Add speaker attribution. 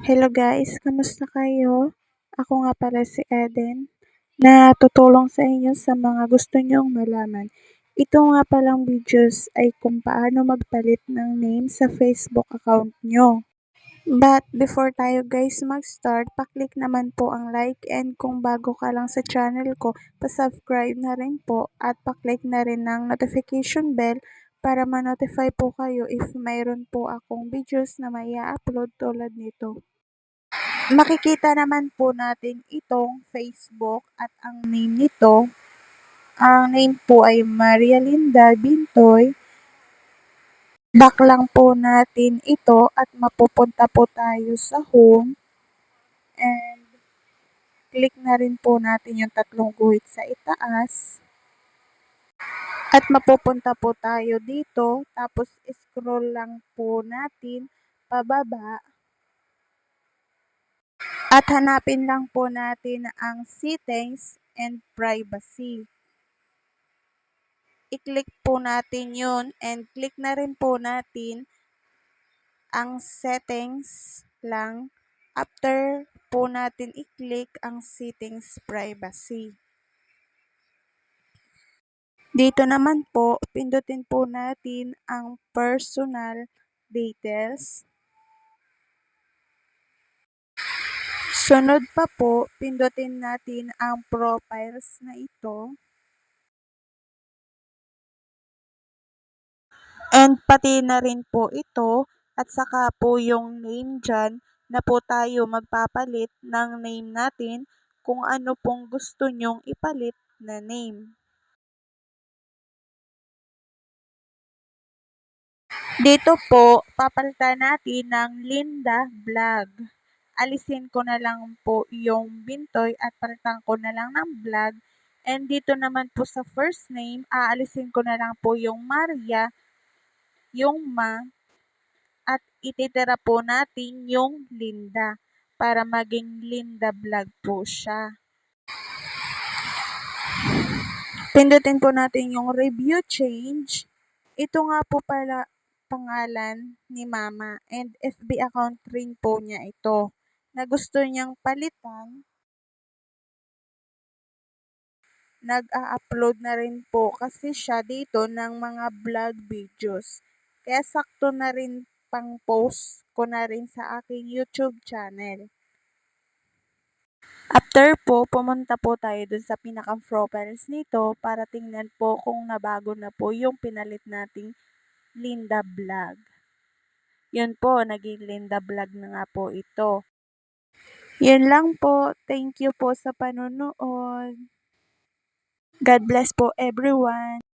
Speaker 1: Hello guys, kamusta kayo? Ako nga pala si Eden, na tutulong sa inyo sa mga gusto nyong malaman. Ito nga palang videos ay kung paano magpalit ng name sa Facebook account nyo. But before tayo guys mag-start, paklik naman po ang like, and kung bago ka lang sa channel ko, pa-subscribe na rin po at paklik na rin ng notification bell para ma-notify po kayo if mayroon po akong videos na may upload tulad nito. Makikita naman po natin itong Facebook at ang name nito, ang name po ay Maria Linda Bintoy. Back lang po natin ito at mapupunta po tayo sa home, and click na rin po natin yung tatlong guhit sa itaas at mapupunta po tayo dito, tapos scroll lang po natin pababa at hanapin lang po natin ang settings and privacy. I-click po natin yun, and click na rin po natin ang settings lang. After po natin i-click ang settings privacy. Dito naman po, pindutin po natin ang personal details. Sunod pa po, pindutin natin ang profiles na ito. And pati na rin po ito, at saka po yung name dyan, na po tayo magpapalit ng name natin kung ano pong gusto nyong ipalit na name. Dito po, papalitan natin ng Linda Vlog. Alisin ko na lang po yung Bintoy at palitan ko na lang ng Vlog. And dito naman po sa first name, aalisin ko na lang po yung Maria, yung Ma, at ititira po natin yung Linda para maging Linda Vlog po siya. Pindutin po natin yung review change. Ito nga po pala pangalan ni Mama, and FB account rin po niya ito na gusto niyang palitan. Nag-a-upload na rin po kasi siya dito ng mga vlog videos. Kaya sakto na rin pang post ko na rin sa aking YouTube channel. After po, pumunta po tayo dun sa pinaka-profiles nito para tingnan po kung nabago na po yung pinalit nating Linda Vlog. Yun po, naging Linda Vlog na nga po ito. Yun lang po. Thank you po sa panonood. God bless po everyone.